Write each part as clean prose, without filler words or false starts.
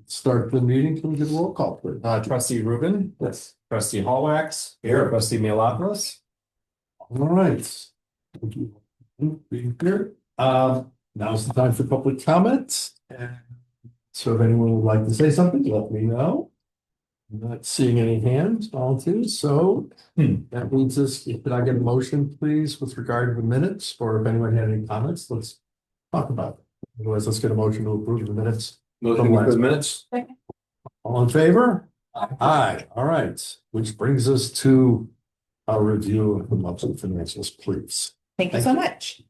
start the meeting. Can we get a roll call, please? Trustee Rubin, Yes. trustee Hallwax, Here. trustee Mealopoulos. All right. Thank you for being here. Now's the time for public comments. So if anyone would like to say something, let me know. I'm not seeing any hands, volunteers, so that means us, could I get a motion, please, with regard to the minutes, or if anyone had any comments, let's talk about it. Otherwise, let's get a motion to approve the minutes. Motion to approve the minutes. All in favor? Aye. All right, which brings us to our review of the monthly financials, please. Thank you so much.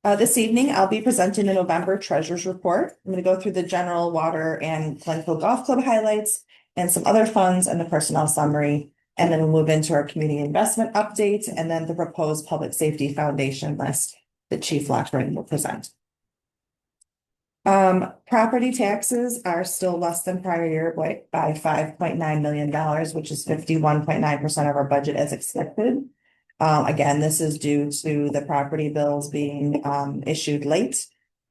This evening, I'll be presenting the November Treasurers Report. I'm going to go through the general water and Glencoe Golf Club highlights and some other funds and the personnel summary. And then we'll move into our community investment update and then the proposed public safety foundation list that Chief Lockridge will present. Property taxes are still less than prior year by $5.9 million, which is 51.9% of our budget as expected. Again, this is due to the property bills being issued late,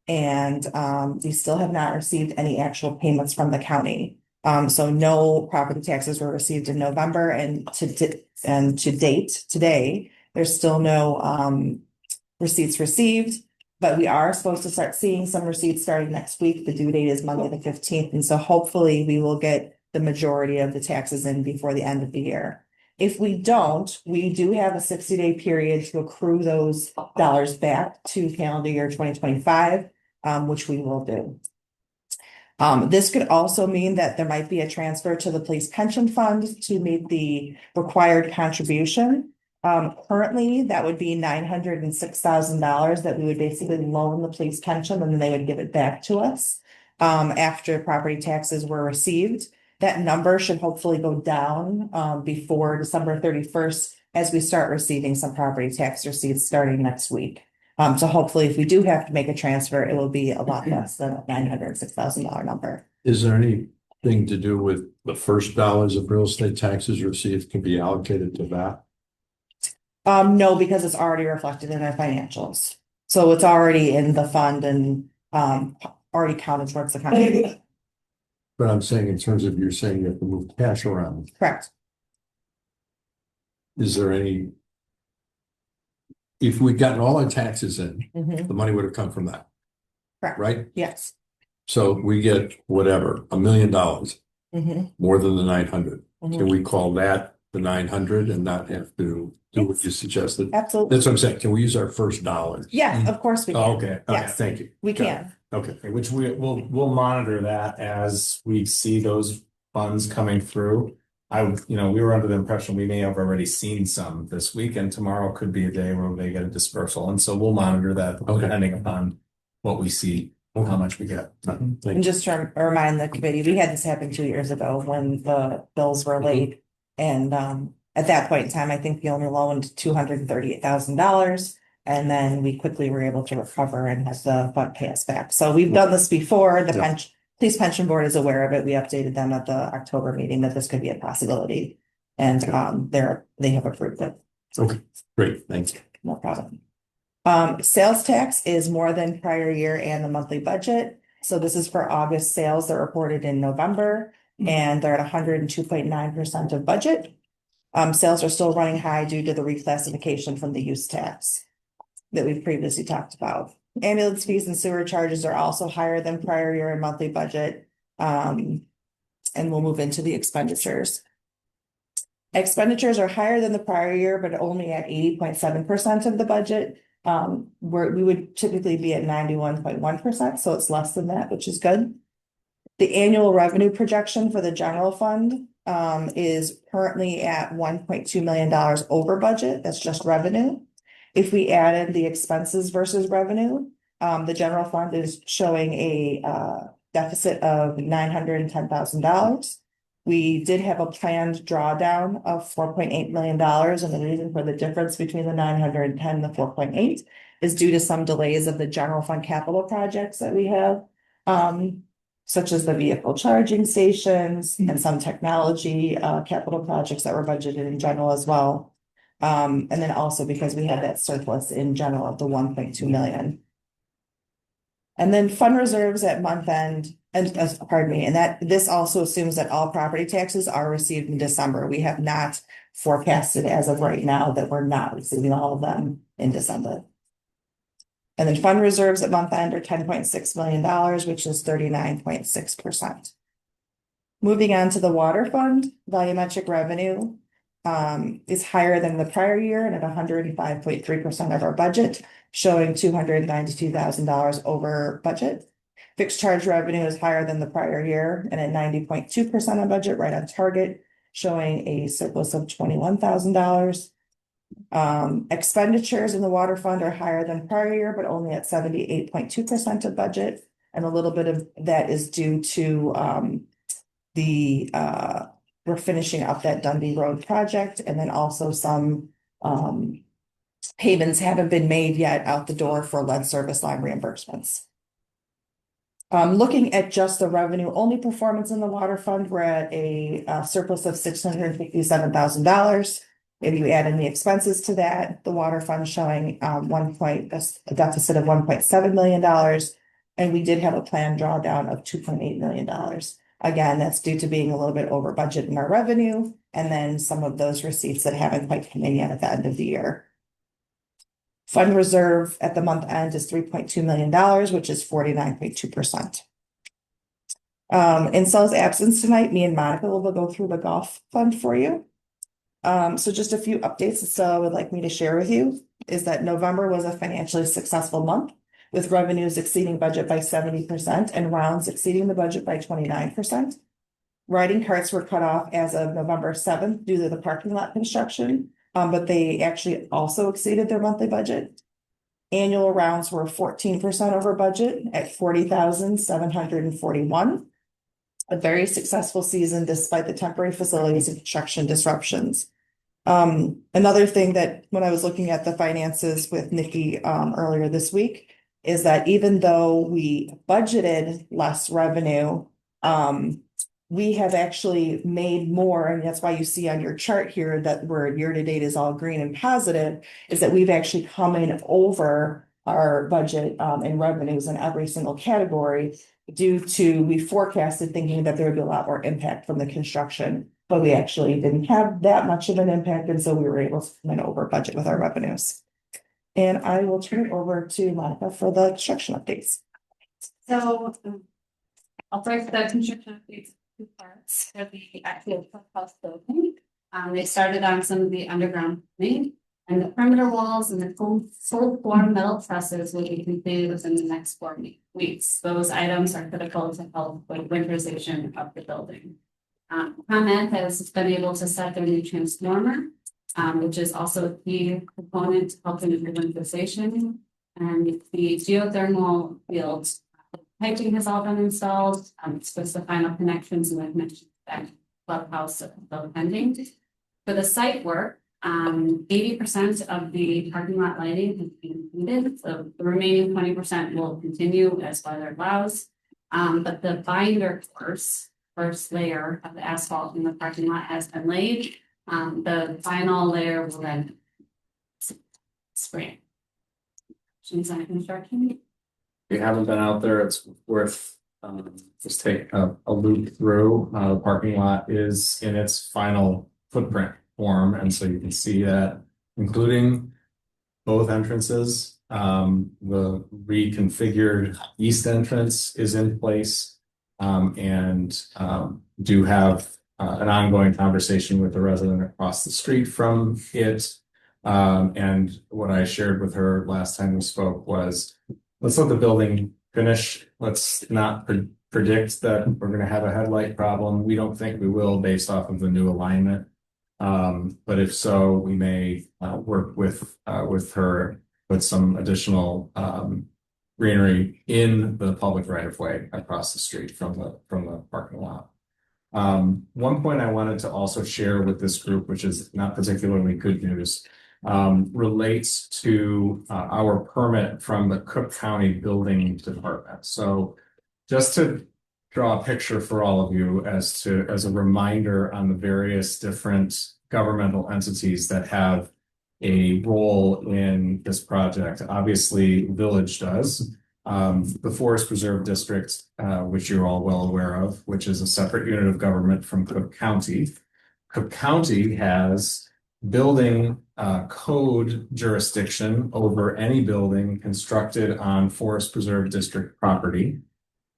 and we still have not received any actual payments from the county. So no property taxes were received in November, and to date today, there's still no receipts received. But we are supposed to start seeing some receipts starting next week. The due date is Monday the 15th, and so hopefully we will get the majority of the taxes in before the end of the year. If we don't, we do have a 60-day period to accrue those dollars back to calendar year 2025, which we will do. This could also mean that there might be a transfer to the police pension fund to meet the required contribution. Currently, that would be $906,000 that we would basically loan the police pension, and then they would give it back to us after property taxes were received. That number should hopefully go down before December 31st as we start receiving some property tax receipts starting next week. So hopefully, if we do have to make a transfer, it will be a lot less than a $906,000 number. Is there anything to do with the first dollars of real estate taxes received can be allocated to that? No, because it's already reflected in our financials. So it's already in the fund and already counted towards the contribution. But I'm saying in terms of you're saying you have to move cash around. Correct. Is there any? If we'd gotten all our taxes in, the money would have come from that. Correct. Right? Yes. So we get whatever, $1 million, more than the 900. Can we call that the 900 and not have to do what you suggested? Absolutely. That's what I'm saying. Can we use our first dollars? Yeah, of course we can. Oh, okay. Yes. Thank you. We Got can. Okay. Which we'll monitor that as we see those funds coming through. We were under the impression we may have already seen some this week, and tomorrow could be a day where they get a dispersal. And so we'll monitor that depending upon what we see, how much we get. And just to remind the committee, we had this happen 2 years ago when the bills were late. And at that point in time, I think we only loaned $238,000. And then we quickly were able to recover and have the fund pay us back. So we've done this before. The police pension board is aware of it. We updated them at the October meeting that this could be a possibility. And they have approved it. Okay, great. Thanks. No problem. Sales tax is more than prior year and the monthly budget. So this is for August sales that reported in November, and they're at 102.9% of budget. Sales are still running high due to the reclassification from the use tax that we've previously talked about. Ambulance fees and sewer charges are also higher than prior year and monthly budget. And we'll move into the expenditures. Expenditures are higher than the prior year, but only at 80.7% of the budget. Where we would typically be at 91.1%, so it's less than that, which is good. The annual revenue projection for the general fund is currently at $1.2 million over budget. That's just revenue. If we added the expenses versus revenue, the general fund is showing a deficit of $910,000. We did have a planned drawdown of $4.8 million, and the reason for the difference between the 910 and the 4.8 is due to some delays of the general fund capital projects that we have, such as the vehicle charging stations and some technology capital projects that were budgeted in general as well. And then also because we had that surplus in general of the 1.2 million. And then fund reserves at month end And pardon me, and that this also assumes that all property taxes are received in December. We have not forecasted as of right now that we're not receiving all of them in December. And then fund reserves at month end are $10.6 million, which is 39.6%. Moving on to the water fund, volumetric revenue is higher than the prior year and at 105.3% of our budget, showing $292,000 over budget. Fixed charge revenue is higher than the prior year and at 90.2% of budget, right on target, showing a surplus of $21,000. Expenditures in the water fund are higher than prior year, but only at 78.2% of budget. And a little bit of that is due to we're finishing up that Dundee Road project, and then also some payments haven't been made yet out the door for lead service line reimbursements. Looking at just the revenue only performance in the water fund, we're at a surplus of $657,000. If you add in the expenses to that, the water fund showing a deficit of $1.7 million. And we did have a planned drawdown of $2.8 million. Again, that's due to being a little bit over budget in our revenue, and then some of those receipts that haven't quite come in yet at the end of the year. Fund reserve at the month end is $3.2 million, which is 49.2%. In Sal's absence tonight, me and Monica will go through the golf fund for you. So just a few updates that Sal would like me to share with you is that November was a financially successful month, with revenues exceeding budget by 70% and rounds exceeding the budget by 29%. Riding carts were cut off as of November 7th due to the parking lot construction, but they actually also exceeded their monthly budget. Annual rounds were 14% over budget at 40,741. A very successful season despite the temporary facilities and construction disruptions. Another thing that when I was looking at the finances with Nikki earlier this week is that even though we budgeted less revenue, we have actually made more, and that's why you see on your chart here that we're year-to-date is all green and positive, is that we've actually come in over our budget in revenues in every single category due to we forecasted thinking that there would be a lot more impact from the construction, but we actually didn't have that much of an impact, and so we were able to come in over budget with our revenues. And I will turn it over to Monica for the construction updates. So I'll break the construction updates into two parts for the active house building. They started on some of the underground plumbing, and the perimeter walls and the full form metal trusses will be completed within the next 4 weeks. Those items are critical to help with winterization of the building. ComEd has been able to set their new transformer, which is also a key component to helping with the winterization. And the geothermal field piping has all been installed. It's just the final connections, and I've mentioned that clubhouse still pending. For the site work, 80% of the parking lot lighting has been completed. So the remaining 20% will continue as weather allows. But the binder course, first layer of the asphalt in the parking lot has been laid. The final layer will then spray. Questions on construction? If you haven't been out there, it's worth just take a loop through. The parking lot is in its final footprint form, and so you can see that, including both entrances. The reconfigured east entrance is in place, and do have an ongoing conversation with the resident across the street from it. And what I shared with her last time we spoke was, let's let the building finish. Let's not predict that we're going to have a headlight problem. We don't think we will based off of the new alignment. But if so, we may work with her with some additional greenery in the public right of way across the street from the parking lot. One point I wanted to also share with this group, which is not particularly good news, relates to our permit from the Cook County Building Department. So just to draw a picture for all of you as a reminder on the various different governmental entities that have a role in this project. Obviously, Village does. The Forest Preserve District, which you're all well aware of, which is a separate unit of government from Cook County. Cook County has building code jurisdiction over any building constructed on Forest Preserve District property.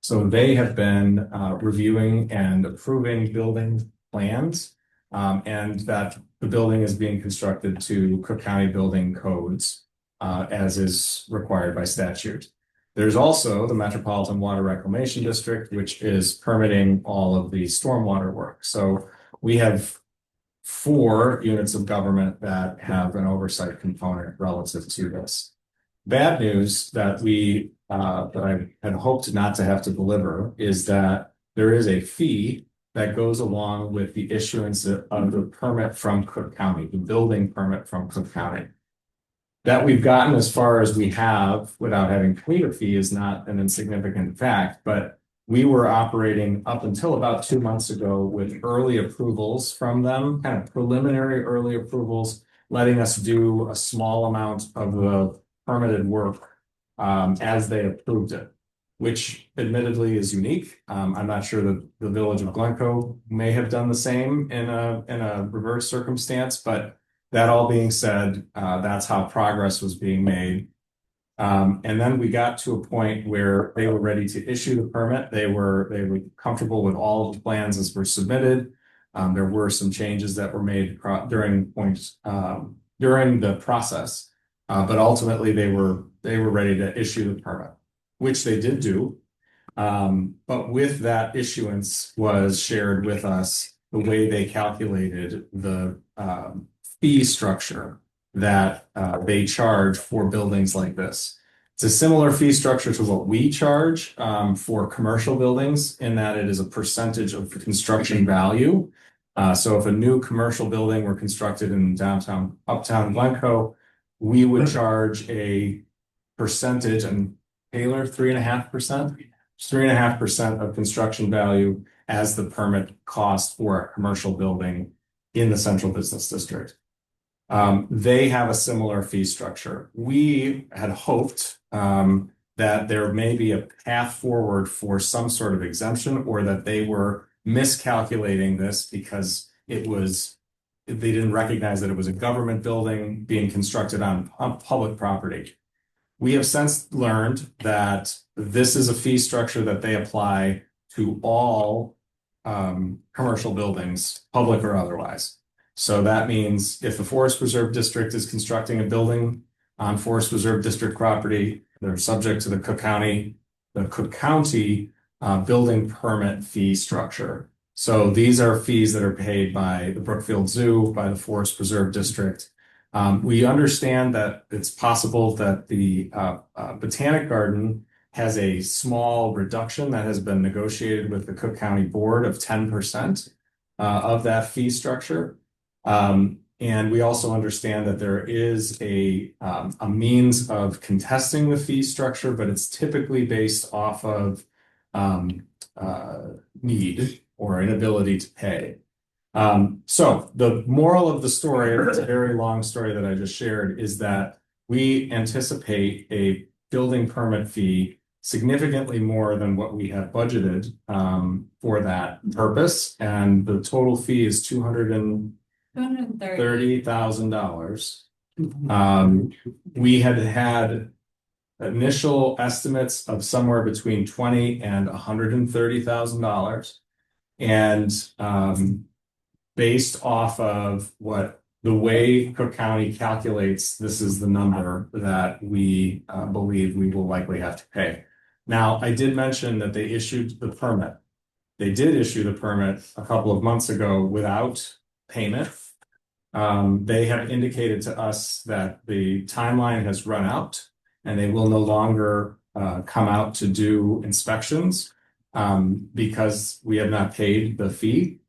So they have been reviewing and approving building plans, and that the building is being constructed to Cook County building codes, as is required by statute. There's also the Metropolitan Water Reclamation District, which is permitting all of the stormwater work. So we have 4 units of government that have an oversight component relative to this. Bad news that I had hoped not to have to deliver is that there is a fee that goes along with the issuance of the permit from Cook County, the building permit from Cook County. That we've gotten as far as we have without having to pay a fee is not an insignificant fact, but we were operating up until about 2 months ago with early approvals from them, kind of preliminary early approvals, letting us do a small amount of the permitted work as they approved it, which admittedly is unique. I'm not sure that the village of Glencoe may have done the same in a reverse circumstance, but that all being said, that's how progress was being made. And then we got to a point where they were ready to issue the permit. They were comfortable with all of the plans as were submitted. There were some changes that were made during the process, but ultimately they were ready to issue the permit, which they did do. But with that issuance was shared with us the way they calculated the fee structure that they charge for buildings like this. It's a similar fee structure to what we charge for commercial buildings, in that it is a percentage of the construction value. So if a new commercial building were constructed in uptown Glencoe, we would charge a percentage, and Taylor, 3.5%, 3.5% of construction value as the permit cost for a commercial building in the central business district. They have a similar fee structure. We had hoped that there may be a path forward for some sort of exemption, or that they were miscalculating this because they didn't recognize that it was a government building being constructed on public property. We have since learned that this is a fee structure that they apply to all commercial buildings, public or otherwise. So that means if the Forest Preserve District is constructing a building on Forest Preserve District property, they're subject to the Cook County building permit fee structure. So these are fees that are paid by the Brookfield Zoo, by the Forest Preserve District. We understand that it's possible that the Botanic Garden has a small reduction that has been negotiated with the Cook County Board of 10% of that fee structure. And we also understand that there is a means of contesting the fee structure, but it's typically based off of need or inability to pay. So the moral of the story, it's a very long story that I just shared, is that we anticipate a building permit fee significantly more than what we have budgeted for that purpose. And the total fee is $230,000. We had initial estimates of somewhere between $20,000 and $130,000. And based off of the way Cook County calculates, this is the number that we believe we will likely have to pay. Now, I did mention that they issued the permit. They did issue the permit a couple of months ago without payment. They have indicated to us that the timeline has run out and they will no longer come out to do inspections because we have not paid the fee.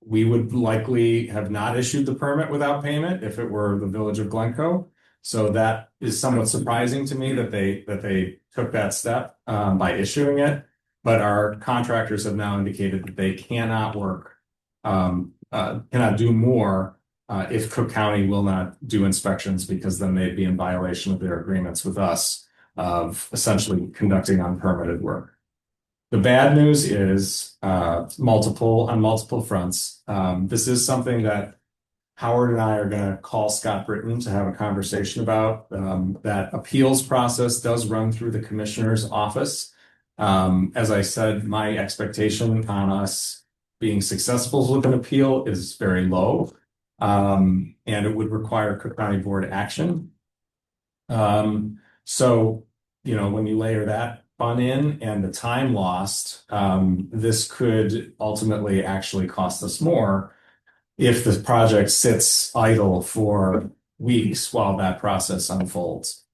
We would likely have not issued the permit without payment if it were the village of Glencoe. So that is somewhat surprising to me that they took that step by issuing it. But our contractors have now indicated that they cannot do more if Cook County will not do inspections, because then they'd be in violation of their agreements with us of essentially conducting unpermitted work. The bad news is on multiple fronts. This is something that Howard and I are going to call Scott Britton to have a conversation about. That appeals process does run through the commissioner's office. As I said, my expectation on us being successful with an appeal is very low, and it would require Cook County Board action. So, when you layer that fun in and the time lost, this could ultimately actually cost us more if the project sits idle for weeks while that process unfolds.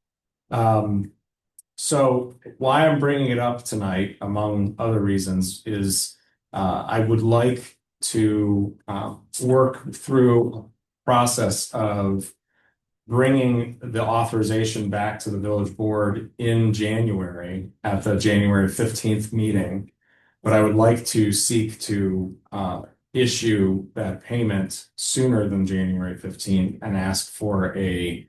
So why I'm bringing it up tonight, among other reasons, is I would like to work through a process of bringing the authorization back to the village board in January at the January 15th meeting. But I would like to seek to issue that payment sooner than January 15th and ask for a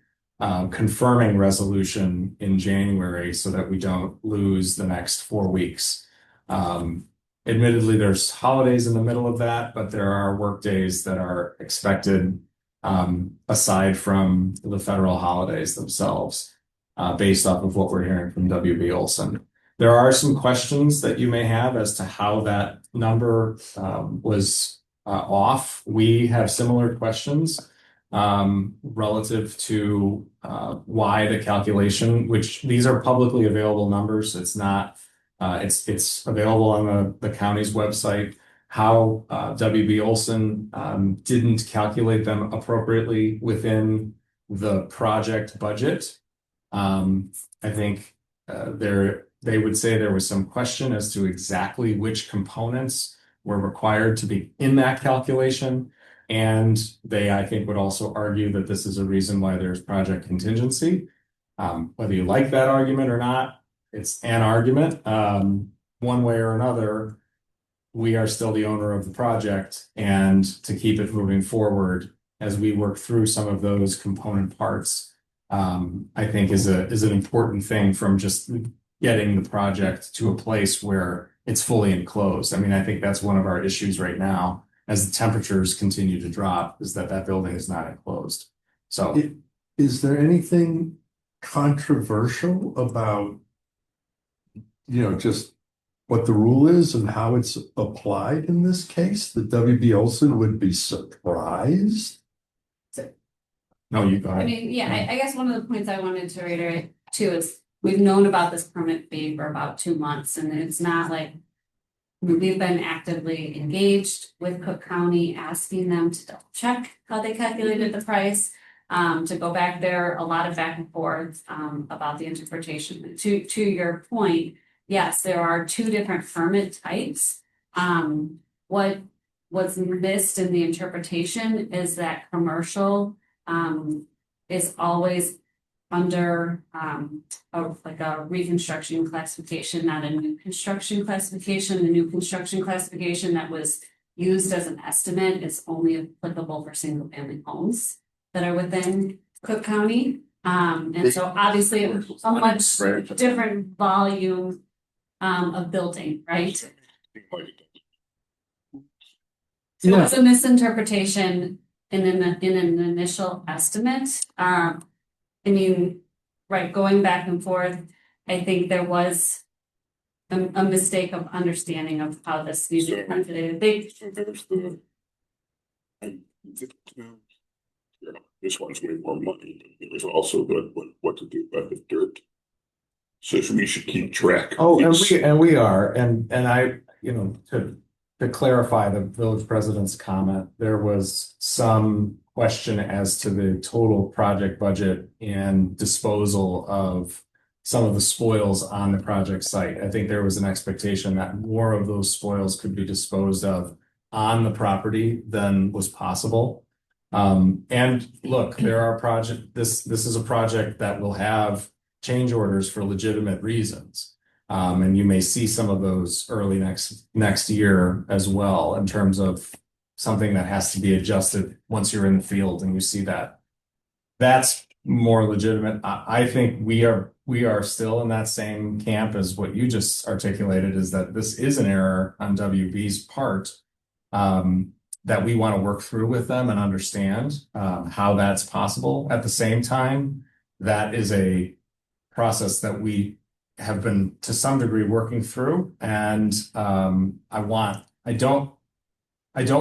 confirming resolution in January so that we don't lose the next 4 weeks. Admittedly, there's holidays in the middle of that, but there are work days that are expected aside from the federal holidays themselves, based off of what we're hearing from WB Olson. There are some questions that you may have as to how that number was off. We have similar questions relative to why the calculation, which these are publicly available numbers. It's not, it's available on the county's website. How WB Olson didn't calculate them appropriately within the project budget. I think they would say there was some question as to exactly which components were required to be in that calculation. And they, I think, would also argue that this is a reason why there's project contingency. Whether you like that argument or not, it's an argument. One way or another, we are still the owner of the project, and to keep it moving forward as we work through some of those component parts, I think is an important thing from just getting the project to a place where it's fully enclosed. I mean, I think that's one of our issues right now as the temperatures continue to drop, is that building is not enclosed. So is there anything controversial about, just what the rule is and how it's applied in this case? That WB Olson would be surprised? No, you go I ahead. mean, yeah, I guess one of the points I wanted to reiterate too is we've known about this permit fee for about 2 months, and it's not like we've been actively engaged with Cook County, asking them to double check how they calculated the price. To go back there, a lot of back and forth about the interpretation. To your point, yes, there are 2 different permit types. What was missed in the interpretation is that commercial is always under a reconstruction classification, not a new construction classification. The new construction classification that was used as an estimate is only applicable for single family homes that are within Cook County. And so obviously a much different volume of building, right? So it's a misinterpretation in an initial estimate. I mean, right, going back and forth, I think there was a mistake of understanding of how this needs to be calculated. This one's way more money. It was also good with what to do about the dirt. So we should keep track. Oh, and we are, and I, to clarify the village president's comment, there was some question as to the total project budget and disposal of some of the spoils on the project site. I think there was an expectation that more of those spoils could be disposed of on the property than was possible. And look, this is a project that will have change orders for legitimate reasons. And you may see some of those early next year as well, in terms of something that has to be adjusted once you're in the field and you see that. That's more legitimate. I think we are still in that same camp as what you just articulated, is that this is an error on WB's part. That we want to work through with them and understand how that's possible. At the same time, that is a process that we have been to some degree working through, and I don't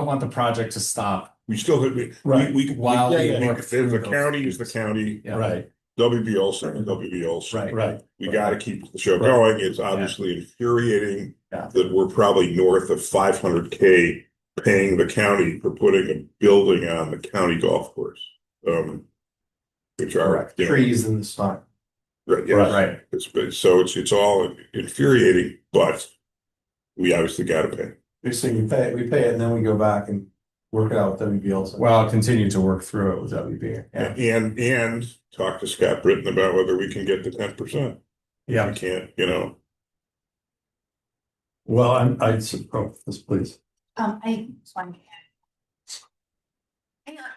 want the project to stop. We still have, Right. we, While yeah, we yeah, work if through the those county is the things. county, Yeah. Right, WBLC and WBLC. Right. We gotta keep the show Right. going. It's obviously infuriating Yeah. that we're probably north of 500K paying the county for putting a building on the county golf course. Which are, Correct. you know, trees in the spot. right, yes. Right. It's all infuriating, but we obviously gotta pay. So we pay it and then we go back and work it out with WBLs. Well, I'll continue to work through it with WB. Yeah. And talk to Scott Britton about whether we can get the 10%. Yeah. We can't, you know. Well, I'd support this, please. I just wanted to add.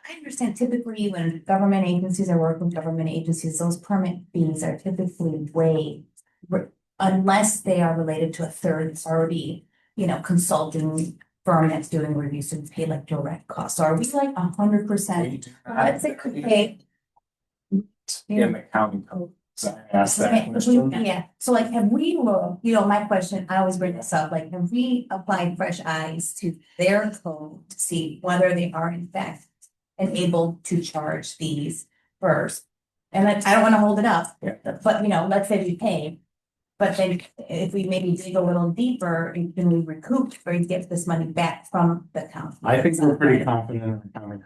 I understand typically when government agencies are working with government agencies, those permit fees are typically waived. Unless they are related to a third party, consulting firm that's doing reviews and pay like direct costs. So are we like 100%? Let's say we pay. In the county code. So I asked that question. Yeah, so like, have we looked, my question, I always bring this up, like, have we applied fresh eyes to their code to see whether they are in fact able to charge fees first? And I don't wanna hold it up, Yeah. but let's say we pay. But then if we maybe dig a little deeper, can we recoup or get this money back from the county? I think we're pretty confident in the county.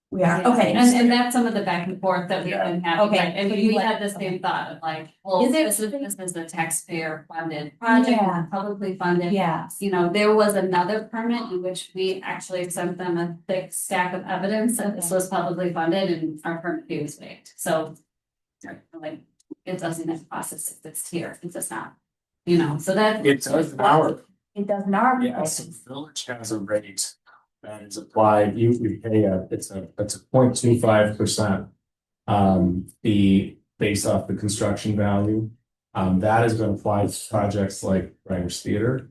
We are, Yeah, okay. and that's some of the back and forth that we've been having, Okay. right? And we had the same thought of like, well, Is there- this is a taxpayer funded project, Yeah. publicly funded. Yeah, There was another permit in which we actually sent them a thick stack of evidence that this was publicly funded and our permit fee was waived, so. Like, it doesn't process if it's here, if it's not, so that. It does in our. it does not. Yes, the village has a rate that is applied, we pay it's a 0.25%. Fee based off the construction value. That has been applied to projects like Writers Theater.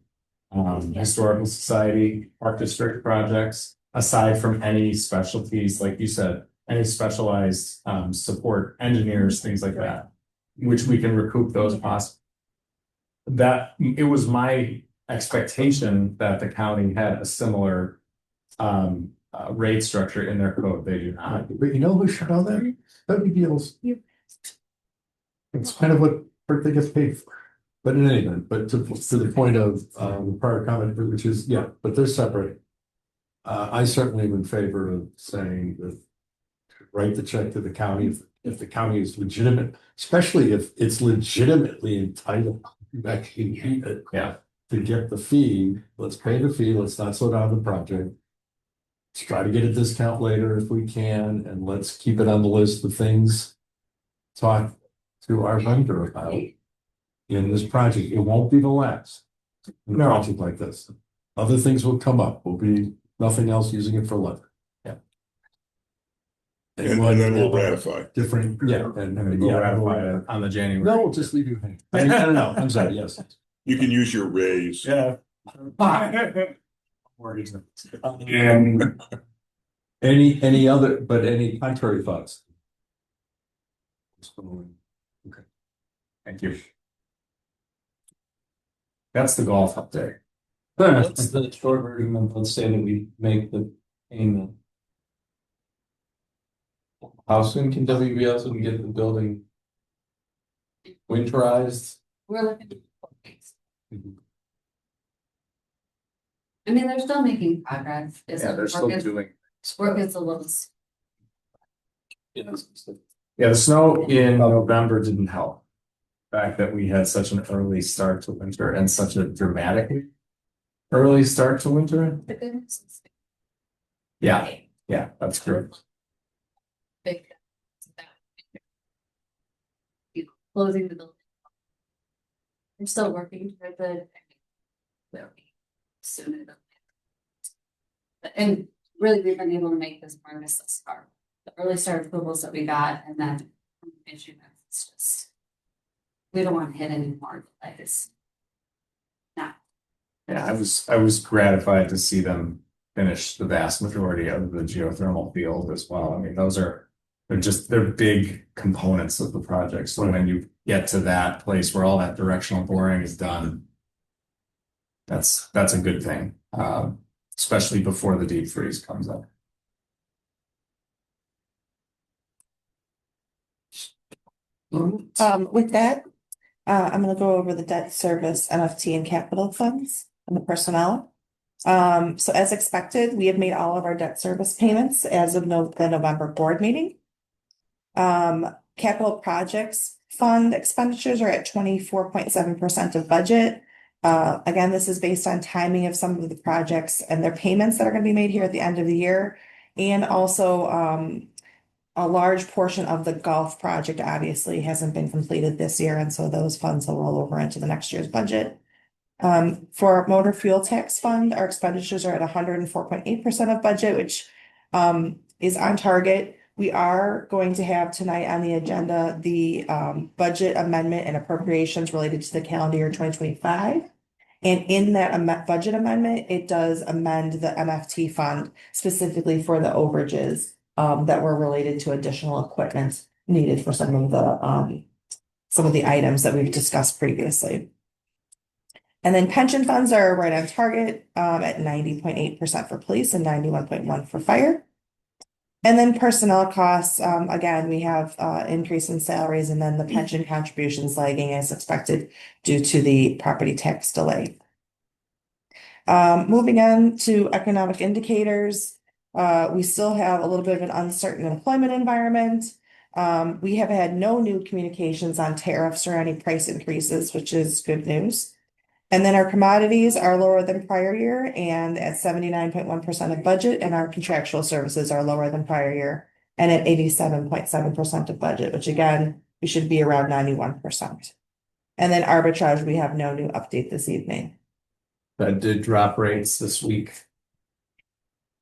Historical Society, Park District projects, aside from any specialties, like you said, any specialized support engineers, things like that. Which we can recoup those costs. That, it was my expectation that the county had a similar rate structure in their code. They do not. But you know who should know that? WBLs. It's kind of what they get paid for. But in any event, but to the point of the prior comment, which is, yeah, but they're separate. I certainly am in favor of saying that write the check to the county if the county is legitimate, especially if it's legitimately entitled to actually need it. Yeah. To get the fee, let's pay the fee, let's not slow down the project. Let's try to get a discount later if we can, and let's keep it on the list of things. Talk to our vendor about in this project. It won't be the last. In a No. project like this. Other things will come up. Will be nothing else using it for leather. Yeah. And then we'll ratify. Different, yeah, and We'll yeah, ratify it on the January. no, we'll just leave you hanging. No, I'm sorry, yes. You can use your raise. Yeah. Any other, but any contrary thoughts? Okay. Thank you. That's the golf update. What's the short version of, let's say that we make the payment? How soon can WBLs get the building winterized? We're looking at 4 weeks. They're still making progress. It's Yeah, they're still doing. work is a little. Yeah, the snow in November didn't help. The fact that we had such an early start to winter and such a dramatic early start to winter. The good news is Yeah, yeah, that's correct. big. Closing the building. We're still working toward the. Will be sooner. And really, we've been able to make this progress thus far. The early start approvals that we got, and then issue. It's just, we don't want to hit any more delays. Yeah, I was gratified to see them finish the vast majority of the geothermal field as well. I mean, they're big components of the project. So when you get to that place where all that directional boring is done, that's a good thing. Especially before the deep freeze comes up. With that, I'm gonna go over the debt service, MFT and capital funds and the personnel. So as expected, we have made all of our debt service payments as of the November board meeting. Capital projects fund expenditures are at 24.7% of budget. Again, this is based on timing of some of the projects and their payments that are gonna be made here at the end of the year. And also, a large portion of the golf project obviously hasn't been completed this year, and so those funds will roll over into the next year's budget. For our motor fuel tax fund, our expenditures are at 104.8% of budget, which is on target. We are going to have tonight on the agenda the budget amendment and appropriations related to the calendar year 2025. And in that budget amendment, it does amend the MFT fund specifically for the overages that were related to additional equipment needed for some of the items that we've discussed previously. And then pension funds are right on target at 90.8% for police and 91.1% for fire. And then personnel costs, again, we have increase in salaries and then the pension contributions lagging as expected due to the property tax delay. Moving on to economic indicators. We still have a little bit of an uncertain employment environment. We have had no new communications on tariffs or any price increases, which is good news. And then our commodities are lower than prior year and at 79.1% of budget, and our contractual services are lower than prior year and at 87.7% of budget, which again, we should be around 91%. And then arbitrage, we have no new update this evening. That did drop rates this week.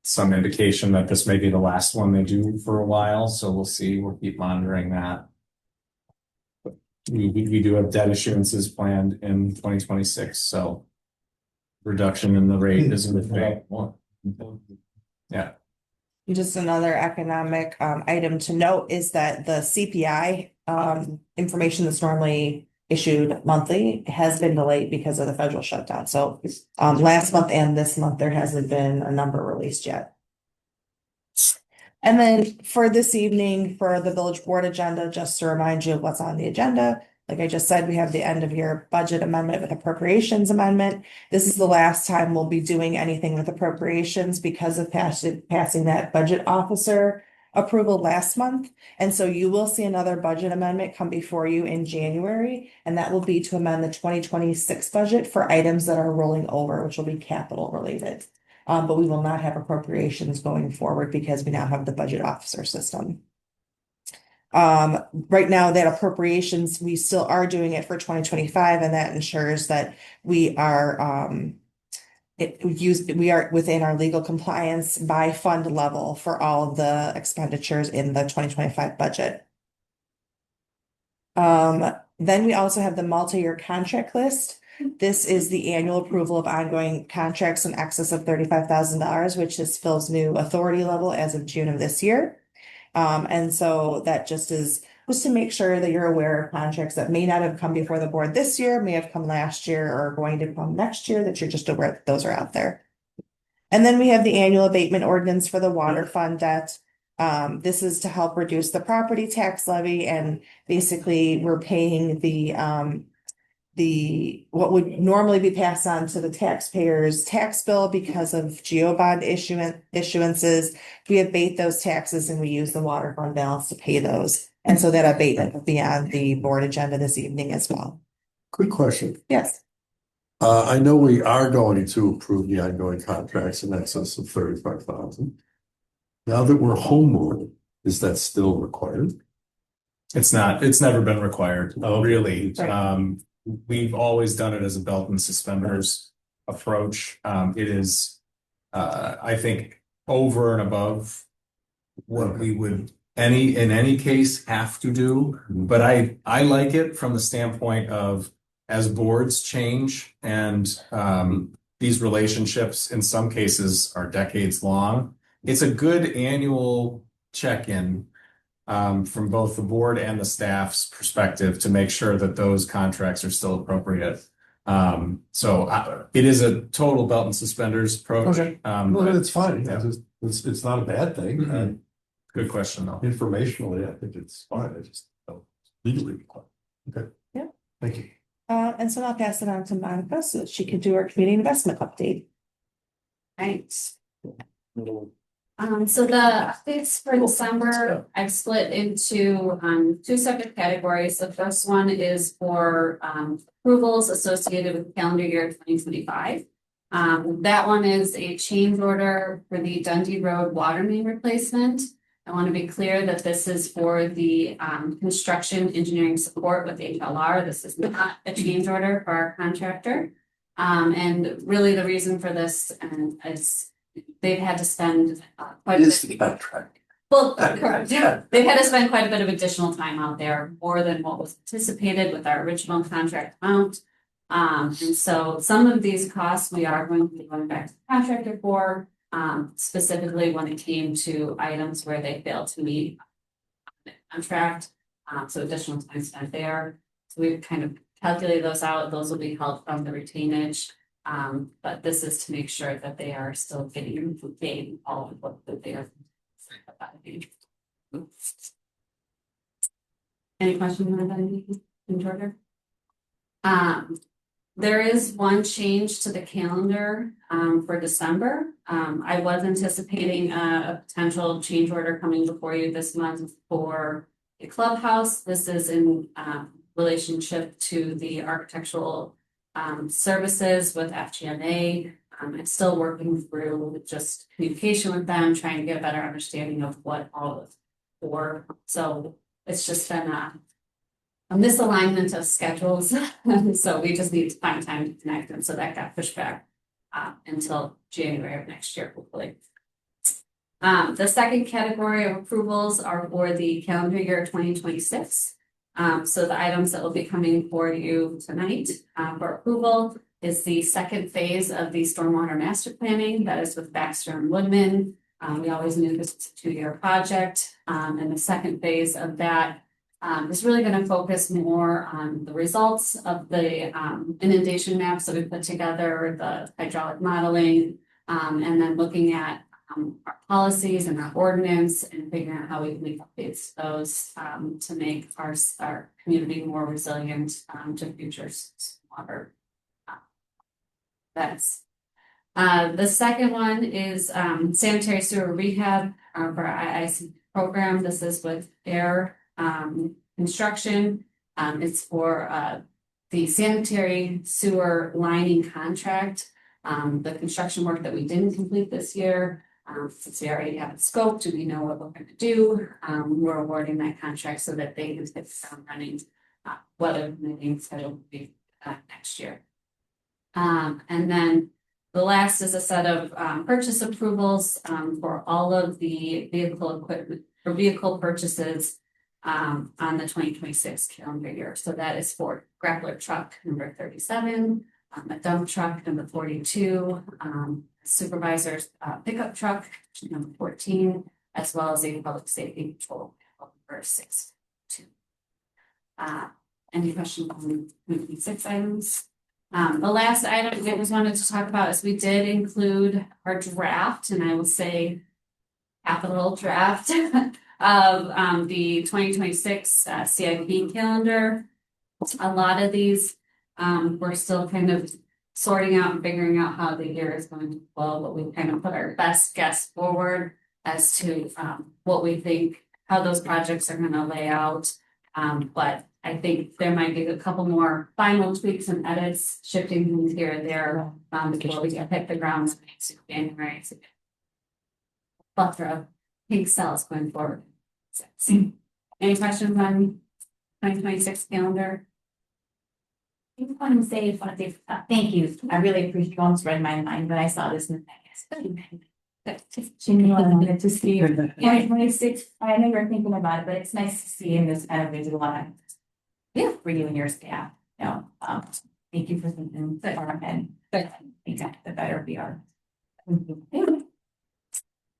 Some indication that this may be the last one they do for a while, so we'll see. We'll keep monitoring that. We do have debt issuances planned in 2026, so reduction in the rate is a good thing. Yeah. Just another economic item to note is that the CPI information that's normally issued monthly has been delayed because of the federal shutdown. So last month and this month, there hasn't been a number released yet. And then for this evening, for the village board agenda, just to remind you of what's on the agenda, like I just said, we have the end of year budget amendment with appropriations amendment. This is the last time we'll be doing anything with appropriations because of passing that budget officer approval last month. And so you will see another budget amendment come before you in January, and that will be to amend the 2026 budget for items that are rolling over, which will be capital related. But we will not have appropriations going forward because we now have the budget officer system. Right now that appropriations, we still are doing it for 2025, and that ensures that we are we are within our legal compliance by fund level for all of the expenditures in the 2025 budget. Then we also have the multi-year contract list. This is the annual approval of ongoing contracts in excess of $35,000, which is Phil's new authority level as of June of this year. And so that just to make sure that you're aware of contracts that may not have come before the board this year, may have come last year, or are going to come next year, that you're just aware that those are out there. And then we have the annual abatement ordinance for the water fund debt. This is to help reduce the property tax levy, and basically we're paying what would normally be passed on to the taxpayers' tax bill because of GEO bond issuances. We abate those taxes and we use the water fund balance to pay those. And so that abatement will be on the board agenda this evening as well. Quick question. Yes. I know we are going to approve the ongoing contracts in excess of 35,000. Now that we're home rule, is that still required? It's not. It's never been required. Oh, really. right. We've always done it as a belt and suspenders approach. It is, I think, over and above what we would in any case have to do, but I like it from the standpoint of as boards change and these relationships in some cases are decades long. It's a good annual check-in from both the board and the staff's perspective to make sure that those contracts are still appropriate. It is a total belt and suspenders approach. Okay. But Well, it's fine. yeah. It's not a bad thing. Mhm. Good question though. Informationally, I think it's fine. I just don't legally require. Okay. Yeah. Thank you. And so I'll pass it on to Monica so that she can do our community investment update. Right. So the updates for December, I've split into two separate categories. The first one is for approvals associated with calendar year 2025. That one is a change order for the Dundee Road water main replacement. I want to be clear that this is for the construction engineering support with HLR. This is not a change order for our contractor. And really the reason for this is they've had to spend quite a bit. Well, correct. Yeah. They've had to spend quite a bit of additional time out there, more than what was anticipated with our original contract amount. And so some of these costs we are going to be going back to the contractor for, specifically when it came to items where they failed to meet the contract. So additional time spent there. So we've kind of calculated those out. Those will be held from the retainage. But this is to make sure that they are still getting paid all of what they are. Any questions on that in Georgia? There is one change to the calendar for December. I was anticipating a potential change order coming before you this month for the clubhouse. This is in relationship to the architectural services with FGNA. I'm still working through just communication with them, trying to get a better understanding of what all is for. So it's just been a misalignment of schedules. So we just need to find time to connect. And so that got pushed back until January of next year, hopefully. The second category of approvals are for the calendar year 2026. So the items that will be coming for you tonight for approval is the second phase of the stormwater master planning that is with Baxter and Woodman. We always knew this was a 2-year project. And the second phase of that is really going to focus more on the results of the inundation maps that we put together, the hydraulic modeling, and then looking at our policies and our ordinance and figuring out how we can make updates to those to make our community more resilient to future water events. The second one is sanitary sewer rehab for our IIC program. This is with AIR construction. It's for the sanitary sewer lining contract. The construction work that we didn't complete this year. Since we already have it scoped and we know what we're going to do, we're awarding that contract so that they can hit the ground running, whether the meeting schedule will be next year. And then the last is a set of purchase approvals for all of the vehicle equipment or vehicle purchases on the 2026 calendar year. So that is for grappler truck number 37, a dump truck number 42, supervisor's pickup truck number 14, as well as a public safety patrol number 62. Any questions on 26 items? The last item I just wanted to talk about is we did include our draft, and I will say capital draft of the 2026 CIP calendar. A lot of these we're still kind of sorting out and figuring out how the year is going to flow, but we kind of put our best guess forward as to what we think, how those projects are going to lay out. But I think there might be a couple more final tweaks and edits, shifting things here and there before we hit the ground in January. Plethora of pink cells going forward. Any questions on 2026 calendar? I just want to say, thank you. I really appreciate you almost read my mind, but I saw this in the past. Genuinely good to see. 2026, I know you're thinking about it, but it's nice to see in this kind of visual line. Yeah, for you and your staff, thank you for thinking far ahead. Exactly, the better we are.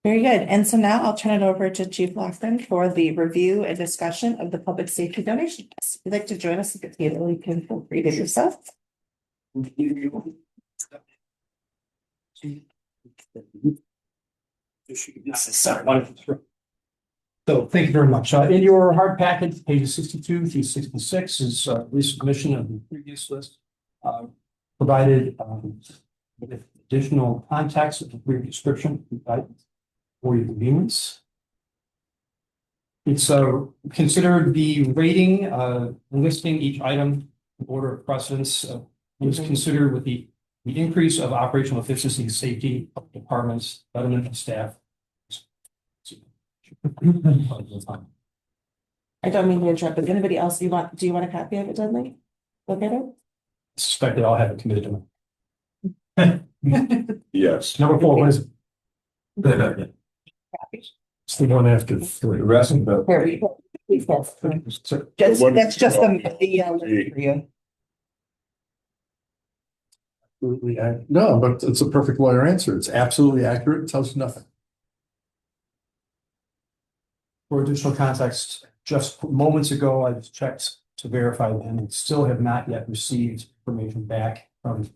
Very good. And so now I'll turn it over to Chief Lofton for the review and discussion of the public safety donations. If you'd like to join us, you can feel free to do so. So thank you very much. In your hard packet, pages 62 through 66 is resubmission of the previous list. Provided with additional context of the brief description for your convenience. It's considered the rating, listing each item in order of precedence was considered with the increase of operational efficiency and safety of departments, betterment of staff. I don't mean to interrupt, but anybody else do you want a copy of it, Dudley? Look at it. Suspect they all have it committed to them. Yes. Number 4, what is it? It's the one after 3. Here we go. Please, yes. That's just the for you. Absolutely, no, but it's a perfect lawyer answer. It's absolutely accurate. It tells you nothing. For additional context, just moments ago, I checked to verify and still have not yet received information back from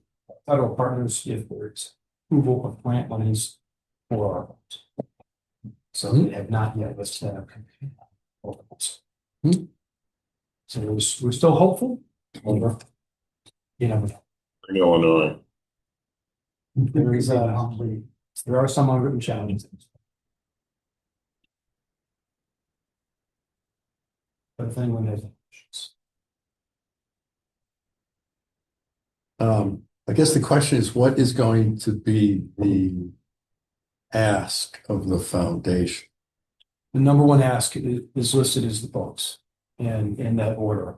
federal partners if there's approval of grant monies for our funds. So they have not yet listed that. So we're still hopeful. You know, In Illinois. there are some unwritten challenges. But if anyone has any questions. I guess the question is, what is going to be the ask of the foundation? The number one ask is listed as the votes and in that order.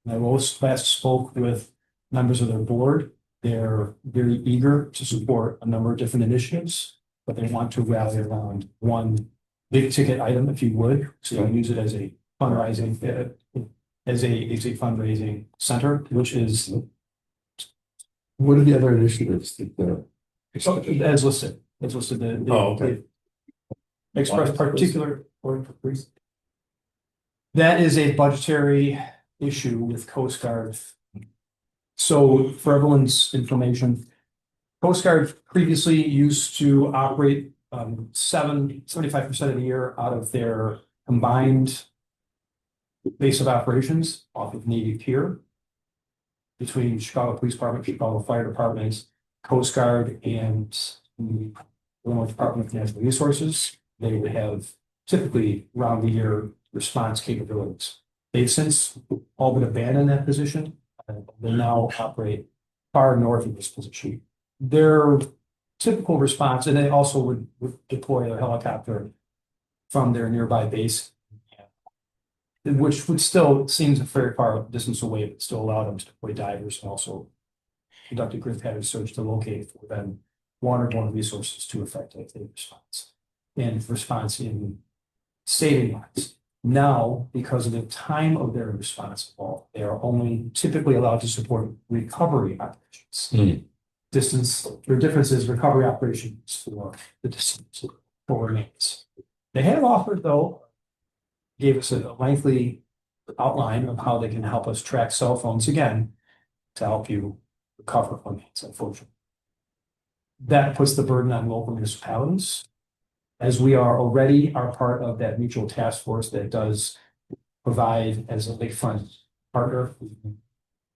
I last spoke with members of their board. They're very eager to support a number of different initiatives, but they want to rally around one big ticket item, if you would. So you can use it as a fundraising, as a fundraising center, which is. What are the other initiatives that they're? As listed, Okay. Express particular or that is a budgetary issue with Coast Guard. So for everyone's information, Coast Guard previously used to operate 75% of the year out of their combined base of operations off of Navy Pier between Chicago Police Department, Chicago Fire Department, Coast Guard, and the Illinois Department of Natural Resources. They would have typically round the year response capabilities. They've since all but abandoned that position. They now operate far north of this position. Their typical response, and they also would deploy a helicopter from their nearby base, which would still seems a very far distance away, but still allow them to deploy divers and also conduct a grid pattern search to locate for them waterborne resources to effectively response and response in saving lives. Now, because of the time of their response, they are only typically allowed to support recovery operations. Their difference is recovery operations for the distance for remains. They have offered, though, gave us a lengthy outline of how they can help us track cell phones again to help you recover from these, unfortunately. That puts the burden on local municipalities, as we are part of that mutual task force that does provide as a lakefront partner,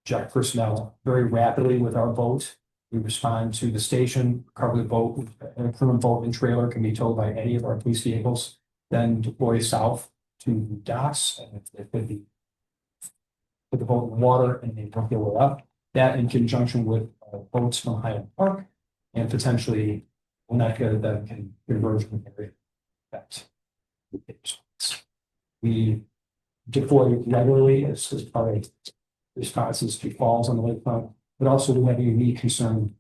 inject personnel very rapidly with our boat. We respond to the station, recover the boat, a crewman boat and trailer can be towed by any of our police vehicles, then deploy south to docks, and it could be put the boat in water and then work their way up. That in conjunction with boats from Highland Park and potentially Winnetka that can converge in the area. We deploy regularly as part of responses to falls on the lakefront, but also we have a unique concern.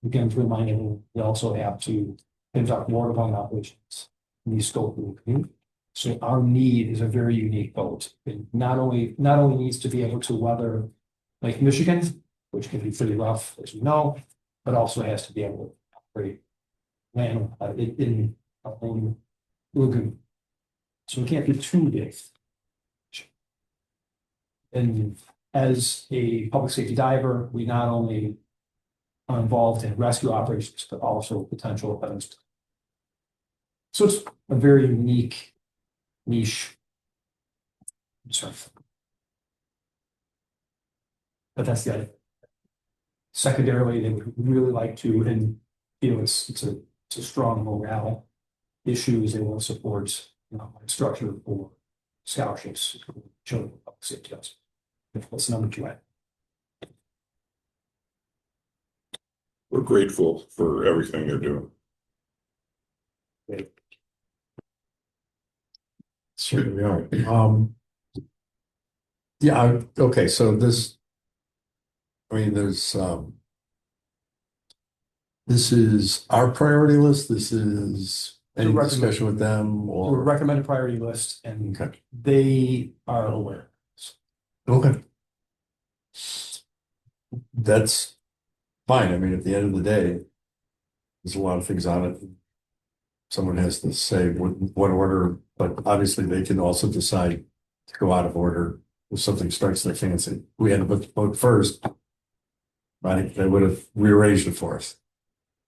Again, to remind everyone, we also have to conduct waterline operations in these scope of the community. So our need is a very unique boat. It not only needs to be able to weather Lake Michigan, which can be pretty rough, as you know, but also has to be able to operate land in our own lagoon. So it can't be too big. And as a public safety diver, we not only are involved in rescue operations, but also potential events. So it's a very unique niche. Sorry. But that's the idea. Secondarily, they would really like to, and it's a strong morale issue, is they want to support, structure for scholarships for children with public safety. That's number 2. We're grateful for everything they're doing. Certainly are. Yeah, okay, so this, I mean, there's, this is our priority list, this is any The discussion with them Or or? recommended priority list, and Okay, they are aware. okay. That's fine, I mean, at the end of the day, there's a lot of things on it. Someone has to say what order, but obviously they can also decide to go out of order if something strikes their fancy. We had to put the vote first. Right, they would have rearranged it for us.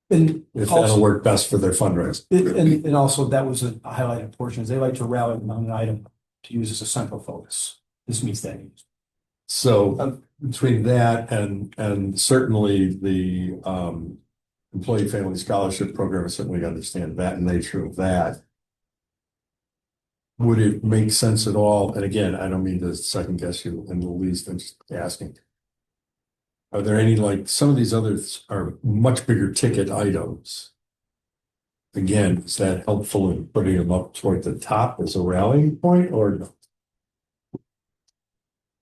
And If also, that'll work best for their fundraising. and also that was a highlighted portion, is they like to rally on an item to use as a central focus. This meets that need. So between that and certainly the employee family scholarship program, I certainly understand that nature of that. Would it make sense at all? And again, I don't mean to second guess you in the least, I'm just asking. Are there any, like, some of these others are much bigger ticket items? Again, is that helpful in putting them up toward the top as a rallying point or no?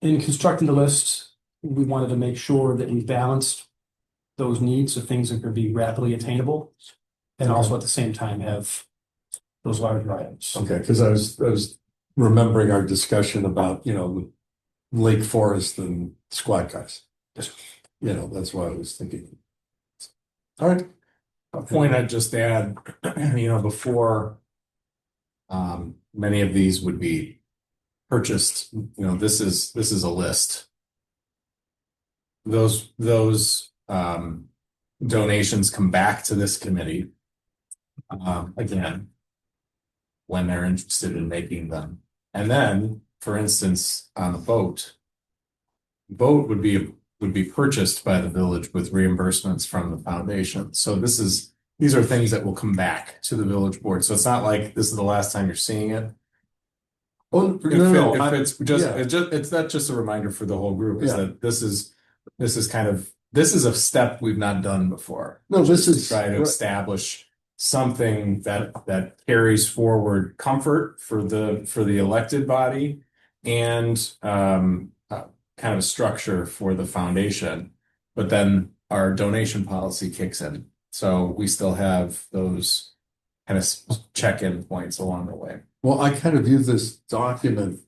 In constructing the list, we wanted to make sure that we balanced those needs of things that could be rapidly attainable, and also at the same time have those larger items. Okay, because I was remembering our discussion about, Lake Forest and Squad Guys. Yes. That's why I was thinking. All right. A point I'd just add, before many of these would be purchased, this is a list. Those donations come back to this committee again when they're interested in making them. And then, for instance, on the boat would be purchased by the village with reimbursements from the foundation. So these are things that will come back to the village board. So it's not like this is the last time you're seeing it. Oh, That's just a reminder for the whole group is that this is a step we've not done before. No, this is to try to establish something that carries forward comfort for the elected body and kind of a structure for the foundation, but then our donation policy kicks in. So we still have those kind of check-in points along the way. Well, I kind of view this document,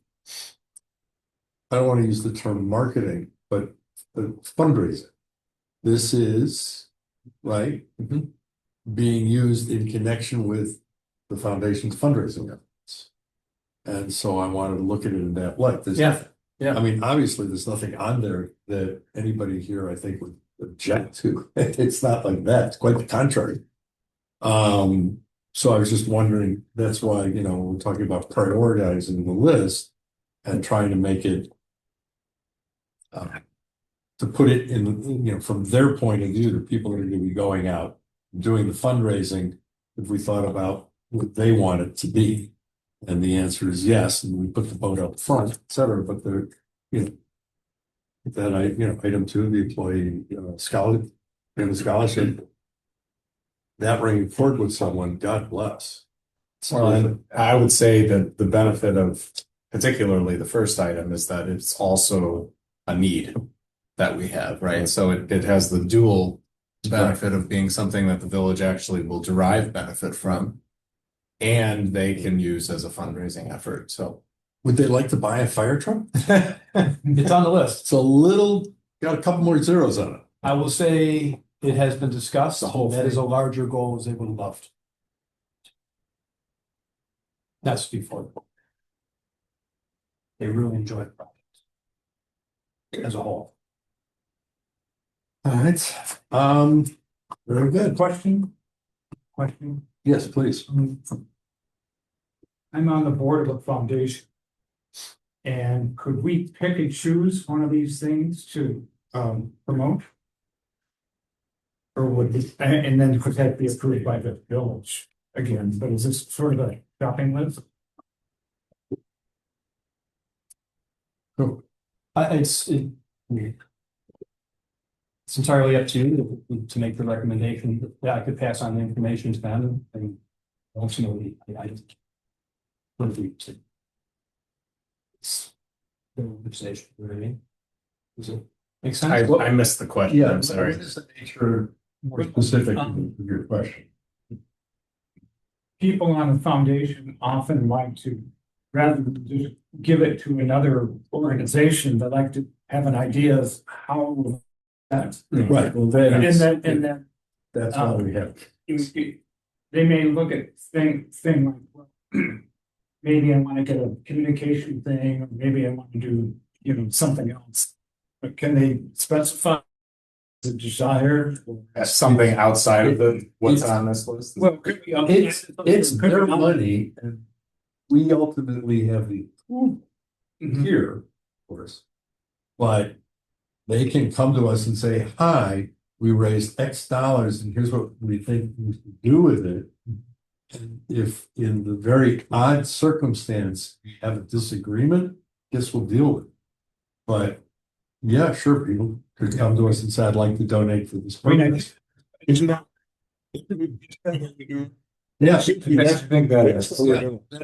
I don't want to use the term marketing, but fundraising. This is, right, being used in connection with the foundation's fundraising efforts. And so I wanted to look at it in that light. Yeah. I mean, obviously, there's nothing on there that anybody here, I think, would object to. It's not like that. It's quite the contrary. So I was just wondering, that's why, we're talking about prioritizing the list and trying to make it to put it in, from their point of view, the people that are going to be going out doing the fundraising, if we thought about what they want it to be. And the answer is yes, and we put the boat up front, et cetera, but item 2, the employee scholarship, that ringing forward with someone, God bless. Well, and I would say that the benefit of particularly the first item is that it's also a need that we have, right? So it has the dual benefit of being something that the village actually will derive benefit from. And they can use as a fundraising effort, so. Would they like to buy a fire truck? It's on the list. It's a little, got a couple more zeros on it. I will say it has been discussed. The whole That is a thing. larger goal as they would have loved. That's before. They really enjoy the project. As a whole. All right, very good. Question? Yes, please. I'm on the board of a foundation. And could we pick and choose one of these things to promote? Or would it, and then could that be approved by the village again, but is this sort of a shopping list? It's entirely up to you to make the recommendation. Yeah, I could pass on the information to them and ultimately, I would be to. It's the conversation, you know what I mean? Does it make sense? I missed the question, Yeah, I'm sorry. what is the nature, more specific of your question? People on the foundation often like to, rather than just give it to another organization, they like to have an idea of how that. Right. And then That's why we have. they may look at thing like, well, maybe I want to get a communication thing, or maybe I want to do, something else. But can they specify the desire? That's something outside of what's it's- on this list. Well, could be. It's their money, and we ultimately have the here, of course. But they can come to us and say, hi, we raised X dollars and here's what we think we should do with it. And if in the very odd circumstance we have a disagreement, guess we'll deal with it. But yeah, sure, people could come to us and say, I'd like to donate for this purpose. Isn't that? Yeah. I think that is.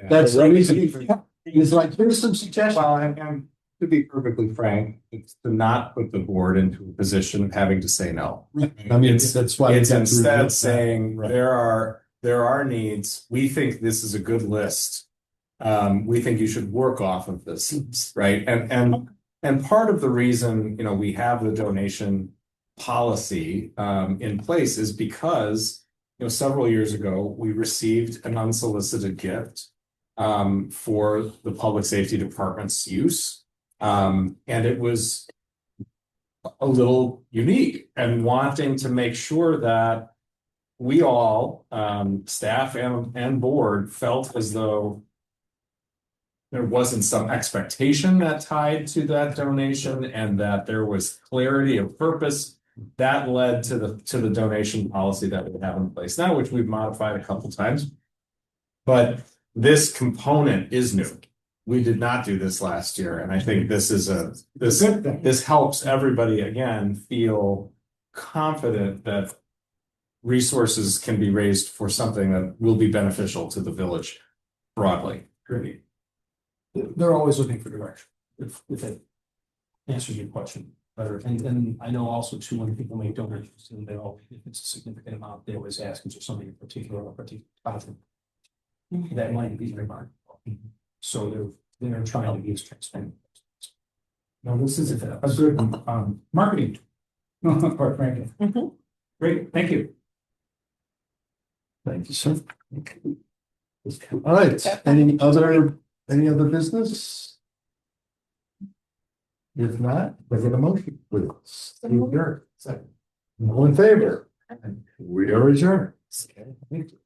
That's the reason. It's like, here's some suggestions. Well, and to be perfectly frank, it's to not put the board into a position of having to say no. I mean, that's why. It's instead saying Right. there are needs. We think this is a good list. We think you should work off of this, right? And part of the reason, we have the donation policy in place is because, several years ago, we received an unsolicited gift for the public safety department's use. And it was a little unique, and wanting to make sure that we all, staff and board, felt as though there wasn't some expectation that tied to that donation, and that there was clarity of purpose that led to the donation policy that we have in place now, which we've modified a couple times. But this component is new. We did not do this last year, and I think this is this helps everybody again feel confident that resources can be raised for something that will be beneficial to the village broadly. Great. They're always looking for direction, if it answers your question better. And I know also too, when people make donations, and they all, if it's a significant amount, they always ask, is there something in particular or particular project that might be remarkable. So they're trying to be as transparent. No, this is a good marketing. Quite frankly. Great, thank you. Thank you, sir. All right, any other business? If not, I get a motion, please. All in favor? We are adjourned. Thank you.